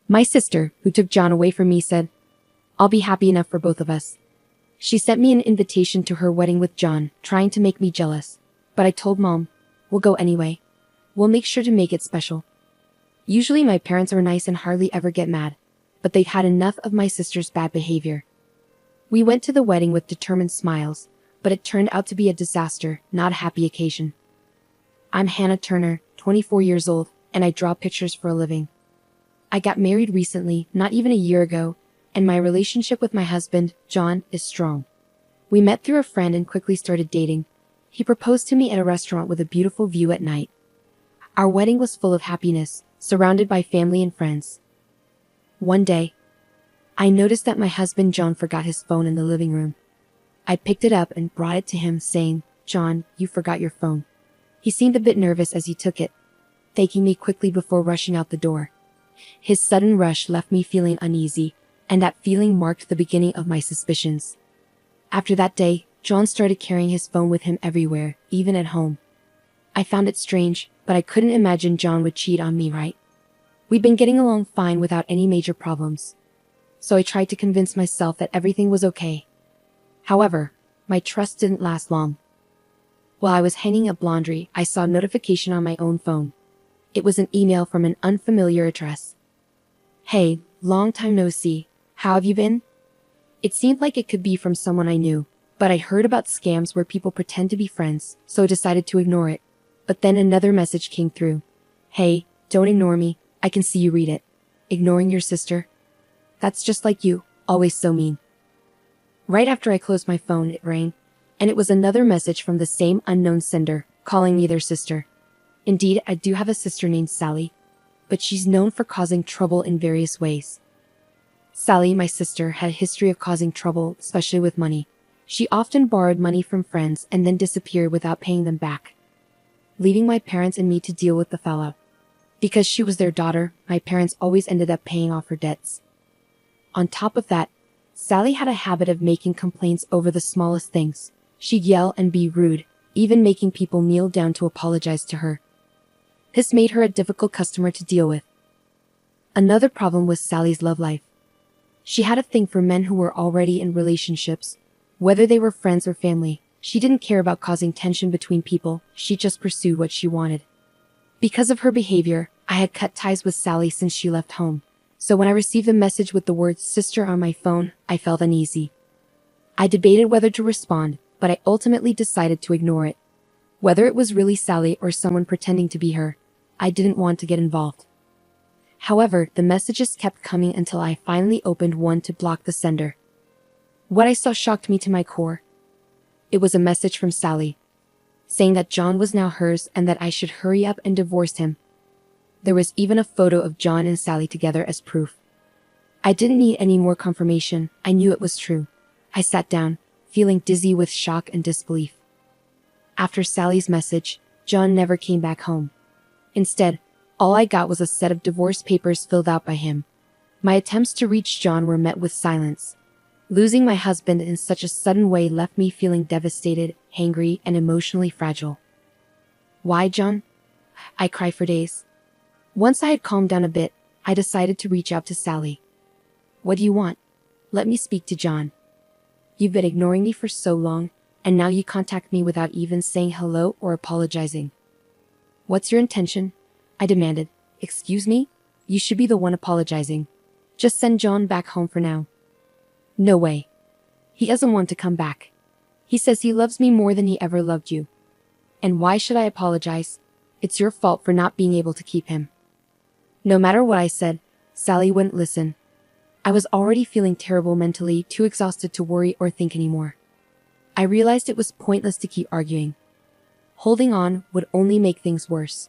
My sister, who took John away from me, said, "I'll be happy enough for both of us." She sent me an invitation to her wedding with John, trying to make me jealous. But I told Mom, "We'll go anyway. We'll make sure to make it special." Usually my parents are nice and hardly ever get mad, but they'd had enough of my sister's bad behavior. We went to the wedding with determined smiles, but it turned out to be a disaster, not a happy occasion. I'm Hannah Turner, 24 years old, and I draw pictures for a living. I got married recently, not even a year ago, and my relationship with my husband, John, is strong. We met through a friend and quickly started dating. He proposed to me at a restaurant with a beautiful view at night. Our wedding was full of happiness, surrounded by family and friends. One day, I noticed that my husband John forgot his phone in the living room. I picked it up and brought it to him, saying, "John, you forgot your phone." He seemed a bit nervous as he took it, thanking me quickly before rushing out the door. His sudden rush left me feeling uneasy, and that feeling marked the beginning of my suspicions. After that day, John started carrying his phone with him everywhere, even at home. I found it strange, but I couldn't imagine John would cheat on me, right? We'd been getting along fine without any major problems. So I tried to convince myself that everything was okay. However, my trust didn't last long. While I was hanging up laundry, I saw a notification on my own phone. It was an email from an unfamiliar address. "Hey, long time no see. How have you been?" It seemed like it could be from someone I knew, but I heard about scams where people pretend to be friends, so I decided to ignore it. But then another message came through. "Hey, don't ignore me. I can see you read it. Ignoring your sister? That's just like you, always so mean." Right after I closed my phone, it rang, and it was another message from the same unknown sender, calling me their sister. Indeed, I do have a sister named Sally, but she's known for causing trouble in various ways. Sally, my sister, had a history of causing trouble, especially with money. She often borrowed money from friends and then disappeared without paying them back, leaving my parents and me to deal with the fallout. Because she was their daughter, my parents always ended up paying off her debts. On top of that, Sally had a habit of making complaints over the smallest things. She'd yell and be rude, even making people kneel down to apologize to her. This made her a difficult customer to deal with. Another problem was Sally's love life. She had a thing for men who were already in relationships, whether they were friends or family. She didn't care about causing tension between people, she just pursued what she wanted. Because of her behavior, I had cut ties with Sally since she left home. So when I received a message with the word sister on my phone, I felt uneasy. I debated whether to respond, but I ultimately decided to ignore it. Whether it was really Sally or someone pretending to be her, I didn't want to get involved. However, the messages kept coming until I finally opened one to block the sender. What I saw shocked me to my core. It was a message from Sally, saying that John was now hers and that I should hurry up and divorce him. There was even a photo of John and Sally together as proof. I didn't need any more confirmation, I knew it was true. I sat down, feeling dizzy with shock and disbelief. After Sally's message, John never came back home. Instead, all I got was a set of divorce papers filled out by him. My attempts to reach John were met with silence. Losing my husband in such a sudden way left me feeling devastated, angry, and emotionally fragile. Why, John? I cried for days. Once I had calmed down a bit, I decided to reach out to Sally. "What do you want? Let me speak to John. You've been ignoring me for so long, and now you contact me without even saying hello or apologizing. What's your intention?" I demanded. "Excuse me? You should be the one apologizing. Just send John back home for now." "No way. He doesn't want to come back. He says he loves me more than he ever loved you. And why should I apologize? It's your fault for not being able to keep him." No matter what I said, Sally wouldn't listen. I was already feeling terrible mentally, too exhausted to worry or think anymore. I realized it was pointless to keep arguing. Holding on would only make things worse.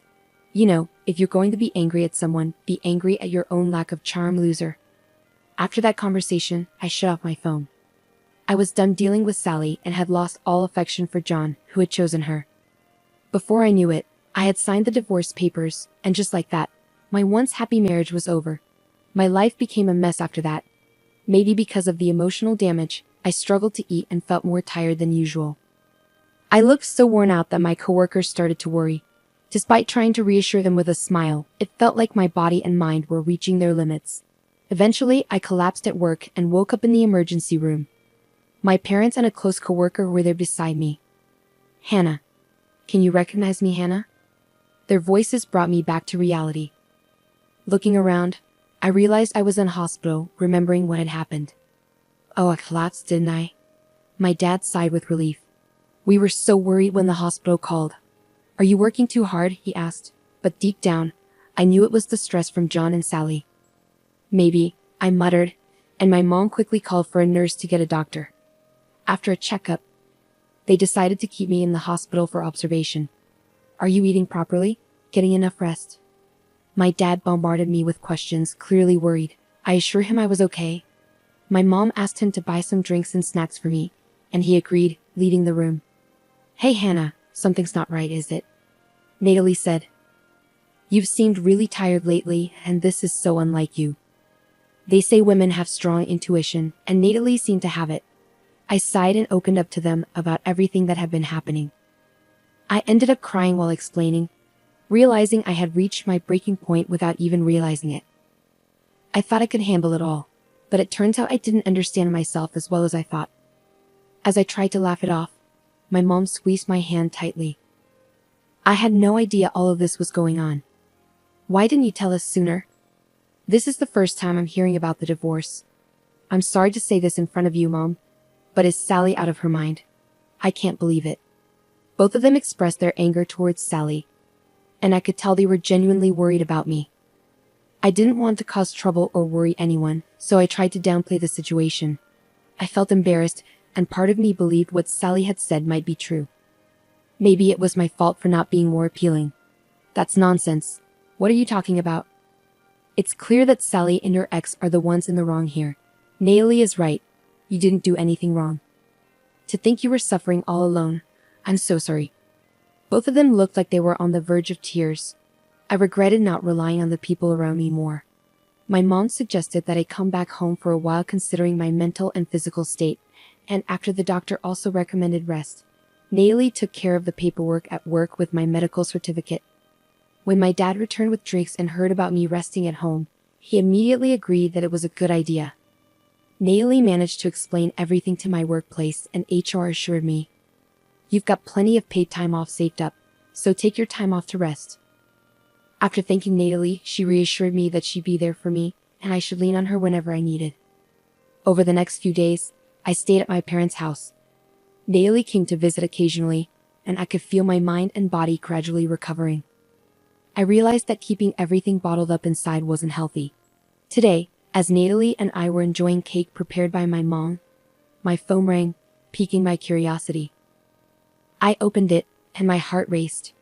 You know, if you're going to be angry at someone, be angry at your own lack of charm, loser. After that conversation, I shut off my phone. I was done dealing with Sally and had lost all affection for John, who had chosen her. Before I knew it, I had signed the divorce papers, and just like that, my once happy marriage was over. My life became a mess after that. Maybe because of the emotional damage, I struggled to eat and felt more tired than usual. I looked so worn out that my coworkers started to worry. Despite trying to reassure them with a smile, it felt like my body and mind were reaching their limits. Eventually, I collapsed at work and woke up in the emergency room. My parents and a close coworker were there beside me. "Hannah. Can you recognize me, Hannah?" Their voices brought me back to reality. Looking around, I realized I was in hospital, remembering what had happened. "Oh, I collapsed, didn't I?" My dad sighed with relief. "We were so worried when the hospital called." "Are you working too hard?" he asked, but deep down, I knew it was the stress from John and Sally. "Maybe," I muttered, and my mom quickly called for a nurse to get a doctor. After a checkup, they decided to keep me in the hospital for observation. "Are you eating properly? Getting enough rest?" My dad bombarded me with questions, clearly worried. I assured him I was okay. My mom asked him to buy some drinks and snacks for me, and he agreed, leaving the room. "Hey Hannah, something's not right, is it?" Natalie said. "You've seemed really tired lately, and this is so unlike you." They say women have strong intuition, and Natalie seemed to have it. I sighed and opened up to them about everything that had been happening. I ended up crying while explaining, realizing I had reached my breaking point without even realizing it. I thought I could handle it all, but it turns out I didn't understand myself as well as I thought. As I tried to laugh it off, my mom squeezed my hand tightly. "I had no idea all of this was going on. Why didn't you tell us sooner? This is the first time I'm hearing about the divorce. I'm sorry to say this in front of you, Mom, but is Sally out of her mind? I can't believe it." Both of them expressed their anger towards Sally, and I could tell they were genuinely worried about me. I didn't want to cause trouble or worry anyone, so I tried to downplay the situation. I felt embarrassed, and part of me believed what Sally had said might be true. Maybe it was my fault for not being more appealing. "That's nonsense. What are you talking about? It's clear that Sally and your ex are the ones in the wrong here. Natalie is right. You didn't do anything wrong. To think you were suffering all alone. I'm so sorry." Both of them looked like they were on the verge of tears. I regretted not relying on the people around me more. My mom suggested that I come back home for a while considering my mental and physical state, and after the doctor also recommended rest, Natalie took care of the paperwork at work with my medical certificate. When my dad returned with drinks and heard about me resting at home, he immediately agreed that it was a good idea. Natalie managed to explain everything to my workplace, and HR assured me, "You've got plenty of paid time off saved up, so take your time off to rest." After thanking Natalie, she reassured me that she'd be there for me, and I should lean on her whenever I needed. Over the next few days, I stayed at my parents' house. Natalie came to visit occasionally, and I could feel my mind and body gradually recovering. I realized that keeping everything bottled up inside wasn't healthy. Today, as Natalie and I were enjoying cake prepared by my mom, my phone rang, piquing my curiosity. I opened it, and my heart raced.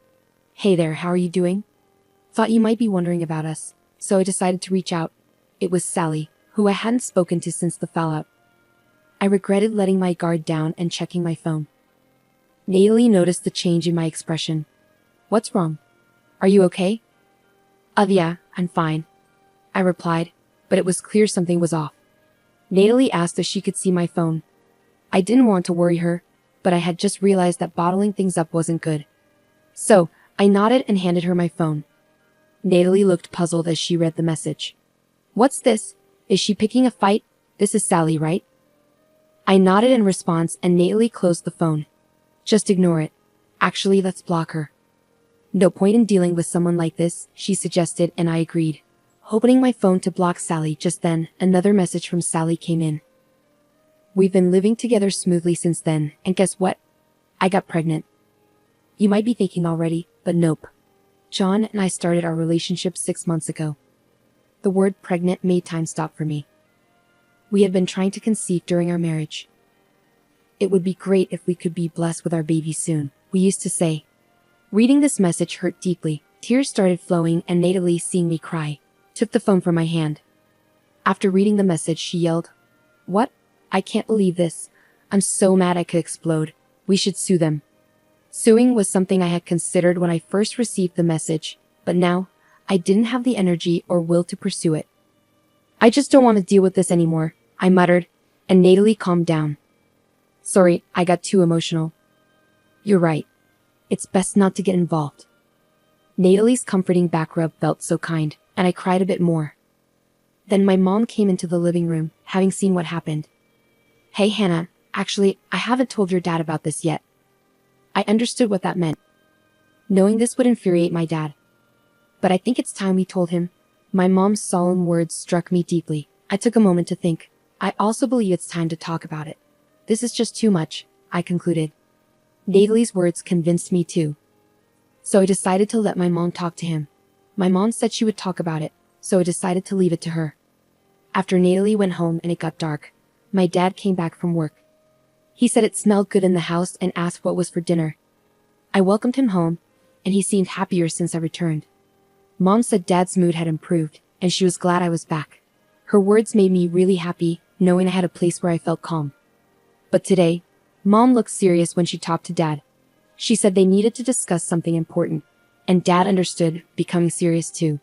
"Hey there, how are you doing? Thought you might be wondering about us, so I decided to reach out." It was Sally, who I hadn't spoken to since the fallout. I regretted letting my guard down and checking my phone. Natalie noticed the change in my expression. "What's wrong? Are you okay?" Yeah, I'm fine," I replied, but it was clear something was off. Natalie asked if she could see my phone. I didn't want to worry her, but I had just realized that bottling things up wasn't good. So, I nodded and handed her my phone. Natalie looked puzzled as she read the message. "What's this? Is she picking a fight? This is Sally, right?" I nodded in response, and Natalie closed the phone. "Just ignore it. Actually, let's block her." "No point in dealing with someone like this," she suggested, and I agreed. Opening my phone to block Sally, just then, another message from Sally came in. "We've been living together smoothly since then, and guess what? I got pregnant." You might be thinking already, but nope. John and I started our relationship 6 months ago. The word pregnant made time stop for me. We had been trying to conceive during our marriage. "It would be great if we could be blessed with our baby soon," we used to say. Reading this message hurt deeply. Tears started flowing, and Natalie, seeing me cry, took the phone from my hand. After reading the message, she yelled, "What? I can't believe this. I'm so mad I could explode. We should sue them." Suing was something I had considered when I first received the message, but now, I didn't have the energy or will to pursue it. "I just don't want to deal with this anymore," I muttered, and Natalie calmed down. "Sorry, I got too emotional." "You're right. It's best not to get involved." Natalie's comforting back rub felt so kind, and I cried a bit more. Then my mom came into the living room, having seen what happened. "Hey Hannah, actually, I haven't told your dad about this yet." I understood what that meant. Knowing this would infuriate my dad. "But I think it's time we told him." My mom's solemn words struck me deeply. I took a moment to think. "I also believe it's time to talk about it. This is just too much," I concluded. Natalie's words convinced me too. So I decided to let my mom talk to him. My mom said she would talk about it, so I decided to leave it to her. After Natalie went home and it got dark, my dad came back from work. He said it smelled good in the house and asked what was for dinner. I welcomed him home, and he seemed happier since I returned. Mom said Dad's mood had improved, and she was glad I was back. Her words made me really happy, knowing I had a place where I felt calm. But today, Mom looked serious when she talked to Dad. She said they needed to discuss something important, and Dad understood, becoming serious too.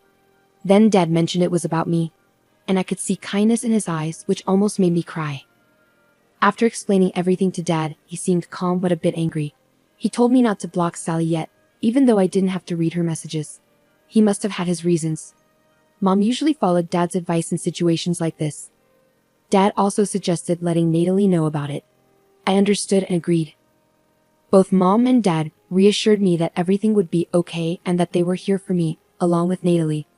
Then Dad mentioned it was about me, and I could see kindness in his eyes, which almost made me cry. After explaining everything to Dad, he seemed calm but a bit angry. He told me not to block Sally yet, even though I didn't have to read her messages. He must have had his reasons. Mom usually followed Dad's advice in situations like this. Dad also suggested letting Natalie know about it. I understood and agreed. Both Mom and Dad reassured me that everything would be okay and that they were here for me, along with Natalie.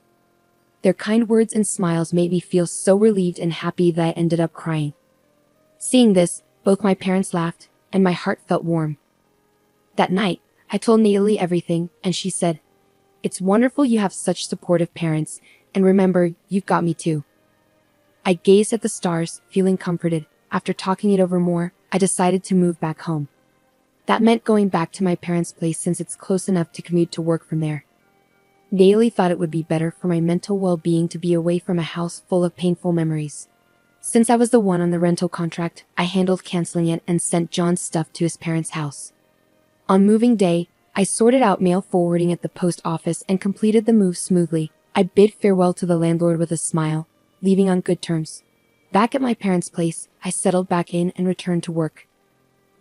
Their kind words and smiles made me feel so relieved and happy that I ended up crying. Seeing this, both my parents laughed, and my heart felt warm. That night, I told Natalie everything, and she said, "It's wonderful you have such supportive parents, and remember, you've got me too." I gazed at the stars, feeling comforted. After talking it over more, I decided to move back home. That meant going back to my parents' place since it's close enough to commute to work from there. Natalie thought it would be better for my mental well-being to be away from a house full of painful memories. Since I was the one on the rental contract, I handled canceling it and sent John's stuff to his parents' house. On moving day, I sorted out mail forwarding at the post office and completed the move smoothly. I bid farewell to the landlord with a smile, leaving on good terms. Back at my parents' place, I settled back in and returned to work.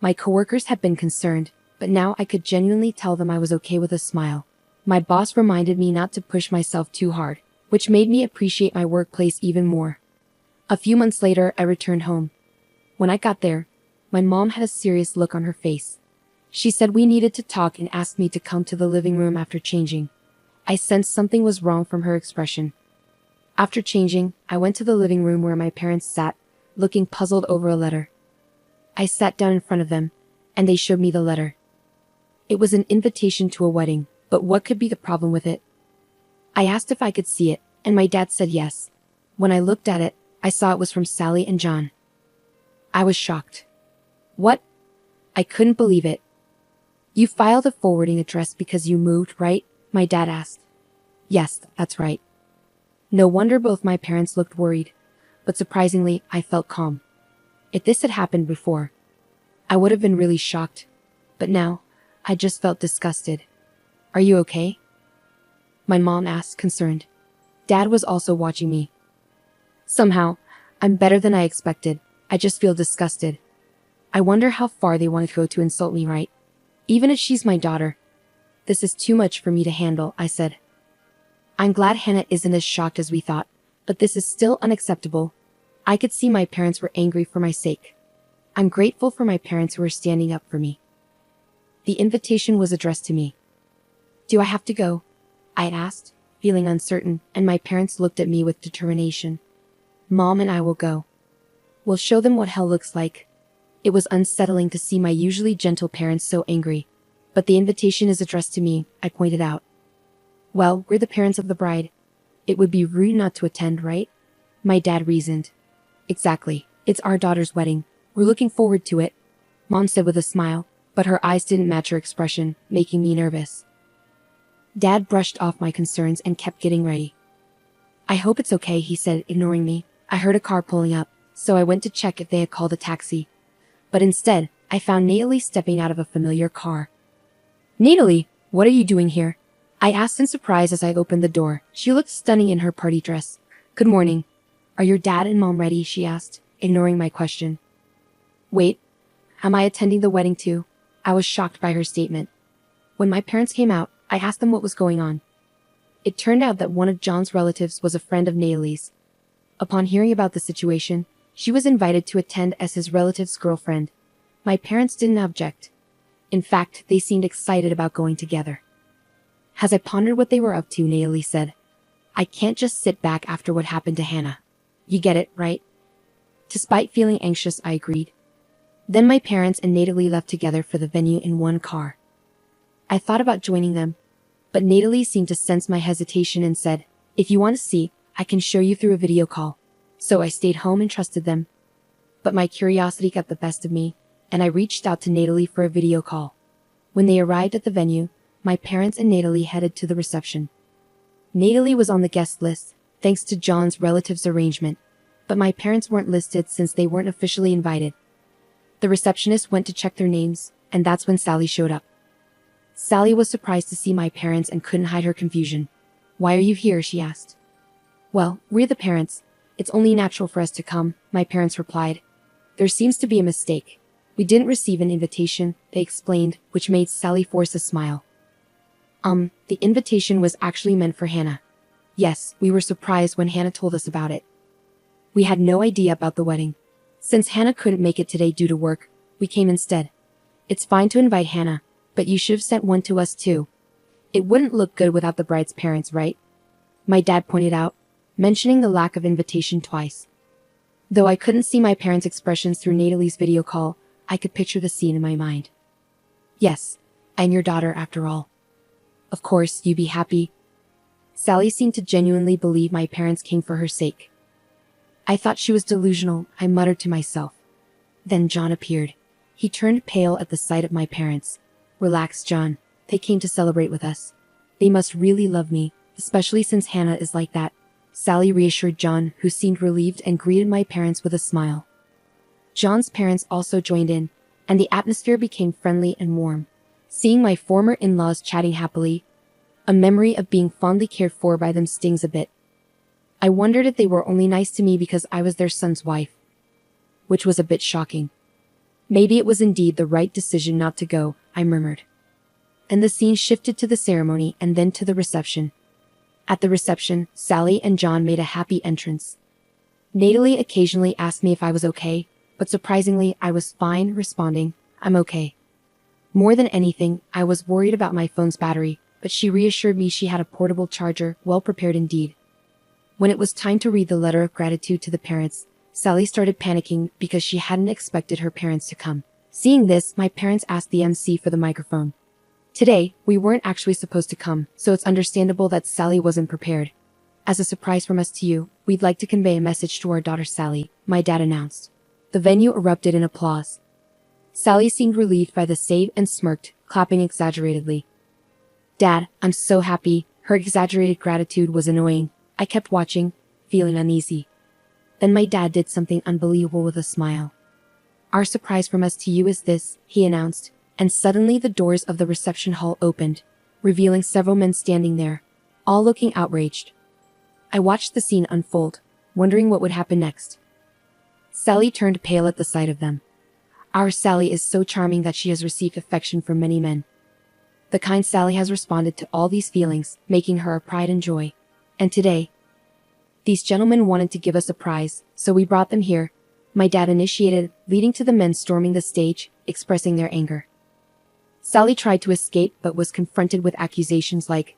My coworkers had been concerned, but now I could genuinely tell them I was okay with a smile. My boss reminded me not to push myself too hard, which made me appreciate my workplace even more. A few months later, I returned home. When I got there, my mom had a serious look on her face. She said we needed to talk and asked me to come to the living room after changing. I sensed something was wrong from her expression. After changing, I went to the living room where my parents sat, looking puzzled over a letter. I sat down in front of them, and they showed me the letter. It was an invitation to a wedding, but what could be the problem with it? I asked if I could see it, and my dad said yes. When I looked at it, I saw it was from Sally and John. I was shocked. "What?" I couldn't believe it. "You filed a forwarding address because you moved, right?" my dad asked. "Yes, that's right." No wonder both my parents looked worried, but surprisingly, I felt calm. If this had happened before, I would have been really shocked, but now, I just felt disgusted. "Are you okay?" my mom asked, concerned. Dad was also watching me. "Somehow, I'm better than I expected. I just feel disgusted. I wonder how far they want to go to insult me, right? Even if she's my daughter. This is too much for me to handle," I said. I'm glad Hannah isn't as shocked as we thought, but this is still unacceptable. I could see my parents were angry for my sake. I'm grateful for my parents who were standing up for me. The invitation was addressed to me. "Do I have to go?" I asked, feeling uncertain, and my parents looked at me with determination. "Mom and I will go. We'll show them what hell looks like." It was unsettling to see my usually gentle parents so angry. "But the invitation is addressed to me," I pointed out. "Well, we're the parents of the bride. It would be rude not to attend, right?" my dad reasoned. "Exactly. It's our daughter's wedding. We're looking forward to it," Mom said with a smile, but her eyes didn't match her expression, making me nervous. Dad brushed off my concerns and kept getting ready. "I hope it's okay," he said, ignoring me. I heard a car pulling up, so I went to check if they had called a taxi. But instead, I found Natalie stepping out of a familiar car. "Natalie, what are you doing here?" I asked in surprise as I opened the door. She looked stunning in her party dress. "Good morning. Are your dad and mom ready?" she asked, ignoring my question. "Wait, am I attending the wedding too?" I was shocked by her statement. When my parents came out, I asked them what was going on. It turned out that one of John's relatives was a friend of Natalie's. Upon hearing about the situation, she was invited to attend as his relative's girlfriend. My parents didn't object. In fact, they seemed excited about going together. As I pondered what they were up to, Natalie said, "I can't just sit back after what happened to Hannah. You get it, right?" Despite feeling anxious, I agreed. Then my parents and Natalie left together for the venue in one car. I thought about joining them, but Natalie seemed to sense my hesitation and said, "If you want to see, I can show you through a video call." So I stayed home and trusted them. But my curiosity got the best of me, and I reached out to Natalie for a video call. When they arrived at the venue, my parents and Natalie headed to the reception. Natalie was on the guest list, thanks to John's relative's arrangement, but my parents weren't listed since they weren't officially invited. The receptionist went to check their names, and that's when Sally showed up. Sally was surprised to see my parents and couldn't hide her confusion. "Why are you here?" she asked. "Well, we're the parents. It's only natural for us to come," my parents replied. "There seems to be a mistake. We didn't receive an invitation," they explained, which made Sally force a smile. The invitation was actually meant for Hannah. Yes, we were surprised when Hannah told us about it. We had no idea about the wedding. Since Hannah couldn't make it today due to work, we came instead. It's fine to invite Hannah, but you should have sent one to us too. It wouldn't look good without the bride's parents, right? My dad pointed out, mentioning the lack of invitation twice. Though I couldn't see my parents' expressions through Natalie's video call, I could picture the scene in my mind. "Yes, I'm your daughter after all. Of course, you'd be happy." Sally seemed to genuinely believe my parents came for her sake. I thought she was delusional, I muttered to myself. Then John appeared. He turned pale at the sight of my parents. "Relax, John. They came to celebrate with us. They must really love me, especially since Hannah is like that," Sally reassured John, who seemed relieved and greeted my parents with a smile. John's parents also joined in, and the atmosphere became friendly and warm. Seeing my former in-laws chatting happily, a memory of being fondly cared for by them stings a bit. I wondered if they were only nice to me because I was their son's wife, which was a bit shocking. Maybe it was indeed the right decision not to go, I murmured. And the scene shifted to the ceremony and then to the reception. At the reception, Sally and John made a happy entrance. Natalie occasionally asked me if I was okay, but surprisingly, I was fine, responding, "I'm okay." More than anything, I was worried about my phone's battery, but she reassured me she had a portable charger, well prepared indeed. When it was time to read the letter of gratitude to the parents, Sally started panicking because she hadn't expected her parents to come. Seeing this, my parents asked the MC for the microphone. "Today, we weren't actually supposed to come, so it's understandable that Sally wasn't prepared. As a surprise from us to you, we'd like to convey a message to our daughter Sally," my dad announced. The venue erupted in applause. Sally seemed relieved by the save and smirked, clapping exaggeratedly. "Dad, I'm so happy." Her exaggerated gratitude was annoying. I kept watching, feeling uneasy. Then my dad did something unbelievable with a smile. "Our surprise from us to you is this," he announced, and suddenly the doors of the reception hall opened, revealing several men standing there, all looking outraged. I watched the scene unfold, wondering what would happen next. Sally turned pale at the sight of them. Our Sally is so charming that she has received affection from many men. The kind Sally has responded to all these feelings, making her our pride and joy. And today, these gentlemen wanted to give us a prize, so we brought them here, my dad initiated, leading to the men storming the stage, expressing their anger. Sally tried to escape but was confronted with accusations like,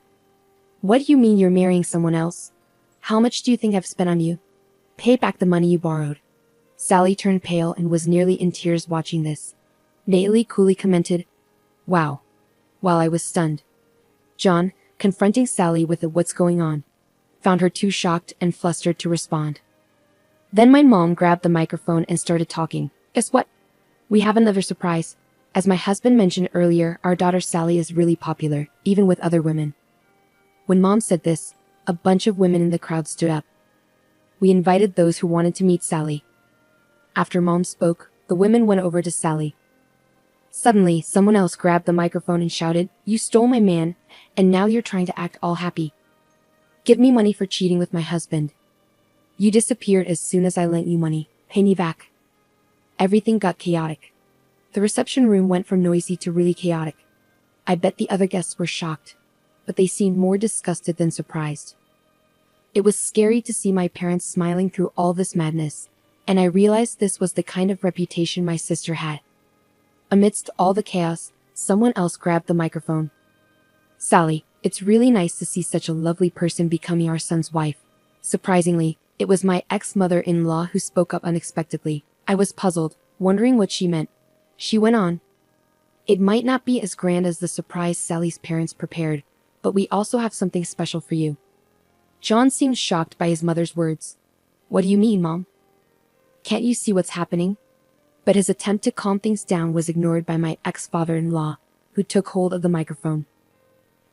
"What do you mean you're marrying someone else? How much do you think I've spent on you? Pay back the money you borrowed." Sally turned pale and was nearly in tears watching this. Natalie coolly commented, "Wow," while I was stunned. John, confronting Sally with the "what's going on?" found her too shocked and flustered to respond. Then my mom grabbed the microphone and started talking. "Guess what? We have another surprise. As my husband mentioned earlier, our daughter Sally is really popular, even with other women." When Mom said this, a bunch of women in the crowd stood up. We invited those who wanted to meet Sally. After Mom spoke, the women went over to Sally. Suddenly, someone else grabbed the microphone and shouted, "You stole my man, and now you're trying to act all happy. Give me money for cheating with my husband. You disappeared as soon as I lent you money. Pay me back." Everything got chaotic. The reception room went from noisy to really chaotic. I bet the other guests were shocked. but they seemed more disgusted than surprised. It was scary to see my parents smiling through all this madness, and I realized this was the kind of reputation my sister had. Amidst all the chaos, someone else grabbed the microphone. "Sally, it's really nice to see such a lovely person becoming our son's wife." Surprisingly, it was my ex-mother-in-law who spoke up unexpectedly. I was puzzled, wondering what she meant. She went on. "It might not be as grand as the surprise Sally's parents prepared, but we also have something special for you." John seemed shocked by his mother's words. "What do you mean, Mom? Can't you see what's happening?" But his attempt to calm things down was ignored by my ex-father-in-law, who took hold of the microphone.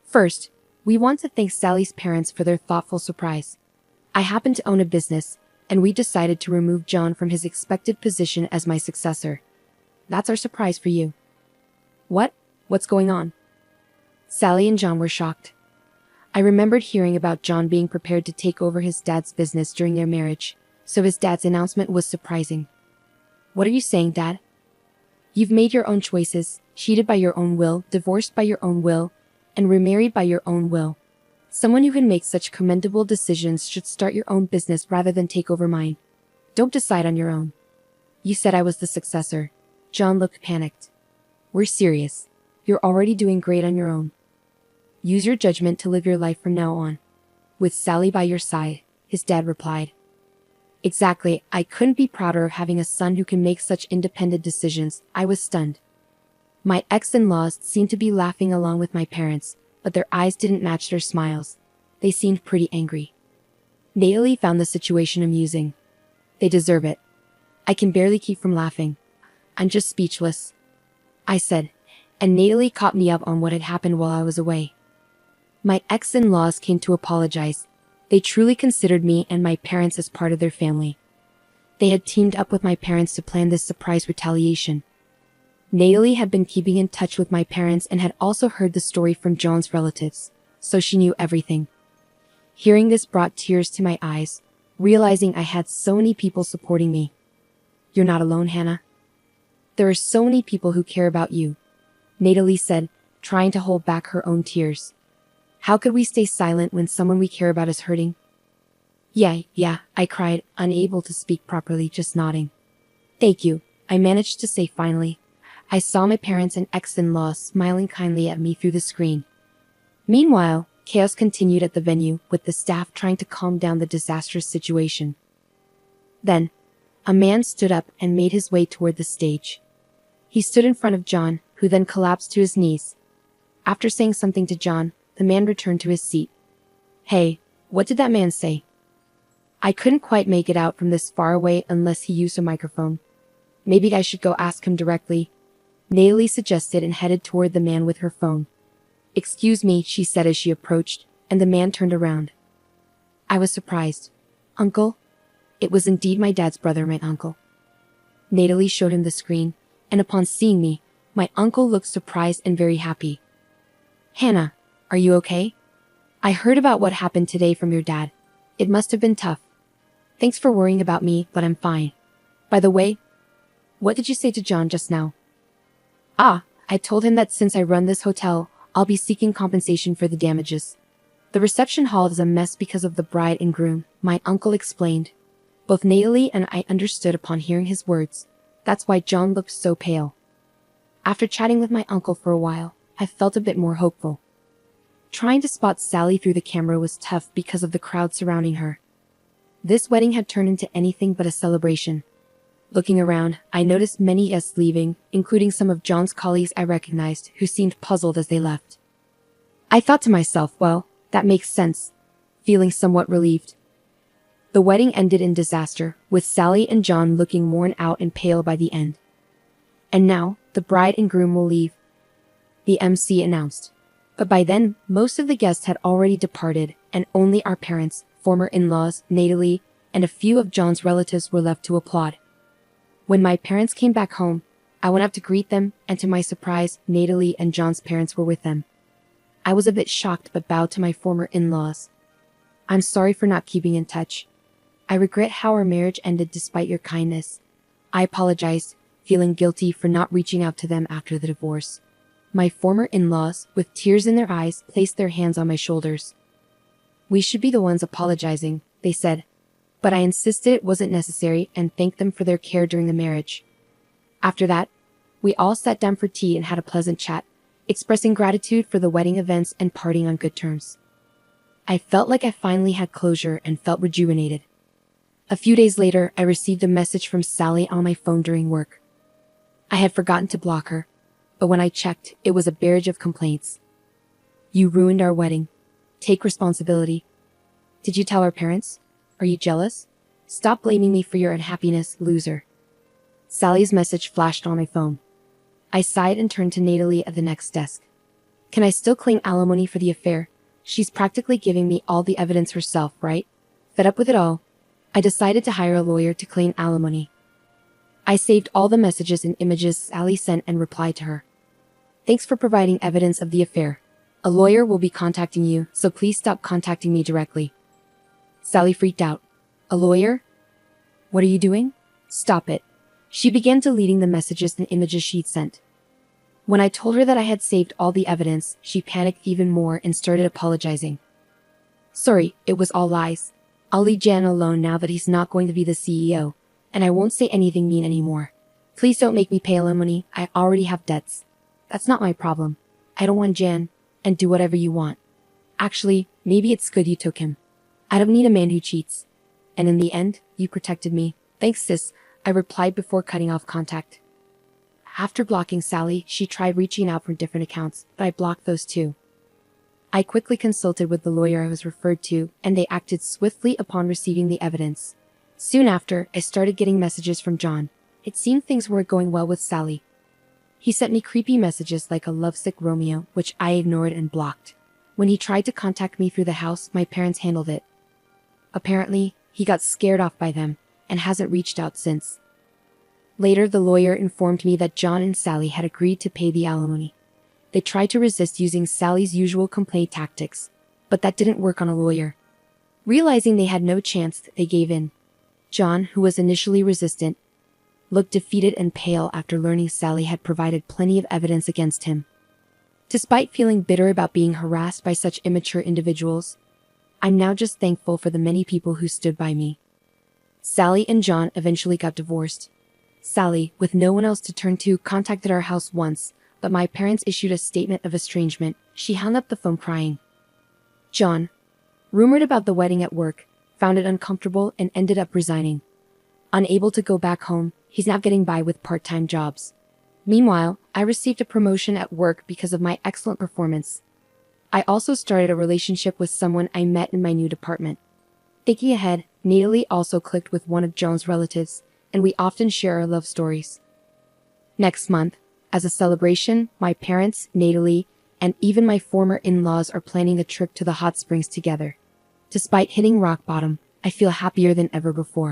"First, we want to thank Sally's parents for their thoughtful surprise. I happen to own a business, and we decided to remove John from his expected position as my successor. That's our surprise for you." "What? What's going on?" Sally and John were shocked. I remembered hearing about John being prepared to take over his dad's business during their marriage, so his dad's announcement was surprising. "What are you saying, Dad? You've made your own choices, cheated by your own will, divorced by your own will, and remarried by your own will. Someone who can make such commendable decisions should start your own business rather than take over mine. Don't decide on your own." "You said I was the successor." John looked panicked. "We're serious. You're already doing great on your own. Use your judgment to live your life from now on." "With Sally by your side," his dad replied. "Exactly, I couldn't be prouder of having a son who can make such independent decisions." I was stunned. My ex-in-laws seemed to be laughing along with my parents, but their eyes didn't match their smiles. They seemed pretty angry. Natalie found the situation amusing. "They deserve it." I can barely keep from laughing. "I'm just speechless," I said, and Natalie caught me up on what had happened while I was away. My ex-in-laws came to apologize. They truly considered me and my parents as part of their family. They had teamed up with my parents to plan this surprise retaliation. Natalie had been keeping in touch with my parents and had also heard the story from John's relatives, so she knew everything. Hearing this brought tears to my eyes, realizing I had so many people supporting me. "You're not alone, Hannah. There are so many people who care about you," Natalie said, trying to hold back her own tears. "How could we stay silent when someone we care about is hurting?" Yeah, I cried, unable to speak properly, just nodding. "Thank you," I managed to say finally. I saw my parents and ex-in-laws smiling kindly at me through the screen. Meanwhile, chaos continued at the venue, with the staff trying to calm down the disastrous situation. Then, a man stood up and made his way toward the stage. He stood in front of John, who then collapsed to his knees. After saying something to John, the man returned to his seat. "Hey, what did that man say?" I couldn't quite make it out from this far away unless he used a microphone. "Maybe I should go ask him directly," Natalie suggested and headed toward the man with her phone. "Excuse me," she said as she approached, and the man turned around. I was surprised. "Uncle?" It was indeed my dad's brother, my uncle. Natalie showed him the screen, and upon seeing me, my uncle looked surprised and very happy. "Hannah, are you okay? I heard about what happened today from your dad. It must have been tough. Thanks for worrying about me, but I'm fine. By the way, what did you say to John just now?" I told him that since I run this hotel, I'll be seeking compensation for the damages. The reception hall is a mess because of the bride and groom," my uncle explained. Both Natalie and I understood upon hearing his words. That's why John looked so pale. After chatting with my uncle for a while, I felt a bit more hopeful. Trying to spot Sally through the camera was tough because of the crowd surrounding her. This wedding had turned into anything but a celebration. Looking around, I noticed many guests leaving, including some of John's colleagues I recognized, who seemed puzzled as they left. I thought to myself, well, that makes sense, feeling somewhat relieved. The wedding ended in disaster, with Sally and John looking worn out and pale by the end. "And now, the bride and groom will leave," the MC announced. But by then, most of the guests had already departed, and only our parents, former in-laws, Natalie, and a few of John's relatives were left to applaud. When my parents came back home, I went up to greet them, and to my surprise, Natalie and John's parents were with them. I was a bit shocked but bowed to my former in-laws. "I'm sorry for not keeping in touch. I regret how our marriage ended despite your kindness." I apologized, feeling guilty for not reaching out to them after the divorce. My former in-laws, with tears in their eyes, placed their hands on my shoulders. "We should be the ones apologizing," they said, but I insisted it wasn't necessary and thanked them for their care during the marriage. After that, we all sat down for tea and had a pleasant chat, expressing gratitude for the wedding events and partying on good terms. I felt like I finally had closure and felt rejuvenated. A few days later, I received a message from Sally on my phone during work. I had forgotten to block her, but when I checked, it was a barrage of complaints. "You ruined our wedding. Take responsibility. Did you tell our parents? Are you jealous? Stop blaming me for your unhappiness, loser." Sally's message flashed on my phone. I sighed and turned to Natalie at the next desk. "Can I still claim alimony for the affair? She's practically giving me all the evidence herself, right?" Fed up with it all, I decided to hire a lawyer to claim alimony. I saved all the messages and images Sally sent and replied to her. "Thanks for providing evidence of the affair. A lawyer will be contacting you, so please stop contacting me directly." Sally freaked out. "A lawyer? What are you doing? Stop it." She began deleting the messages and images she'd sent. When I told her that I had saved all the evidence, she panicked even more and started apologizing. "Sorry, it was all lies. I'll leave Jan alone now that he's not going to be the CEO, and I won't say anything mean anymore. Please don't make me pay alimony. I already have debts. That's not my problem. I don't want Jan, and do whatever you want. Actually, maybe it's good you took him. I don't need a man who cheats. And in the end, you protected me. Thanks, sis," I replied before cutting off contact. After blocking Sally, she tried reaching out from different accounts, but I blocked those too. I quickly consulted with the lawyer I was referred to, and they acted swiftly upon receiving the evidence. Soon after, I started getting messages from John. It seemed things weren't going well with Sally. He sent me creepy messages like a lovesick Romeo, which I ignored and blocked. When he tried to contact me through the house, my parents handled it. Apparently, he got scared off by them, and hasn't reached out since. Later, the lawyer informed me that John and Sally had agreed to pay the alimony. They tried to resist using Sally's usual complaint tactics, but that didn't work on a lawyer. Realizing they had no chance, they gave in. John, who was initially resistant, looked defeated and pale after learning Sally had provided plenty of evidence against him. Despite feeling bitter about being harassed by such immature individuals, I'm now just thankful for the many people who stood by me. Sally and John eventually got divorced. Sally, with no one else to turn to, contacted our house once, but my parents issued a statement of estrangement. She hung up the phone crying. John, rumored about the wedding at work, found it uncomfortable and ended up resigning. Unable to go back home, he's now getting by with part-time jobs. Meanwhile, I received a promotion at work because of my excellent performance. I also started a relationship with someone I met in my new department. Thinking ahead, Natalie also clicked with one of John's relatives, and we often share our love stories. Next month, as a celebration, my parents, Natalie, and even my former in-laws are planning a trip to the hot springs together. Despite hitting rock bottom, I feel happier than ever before.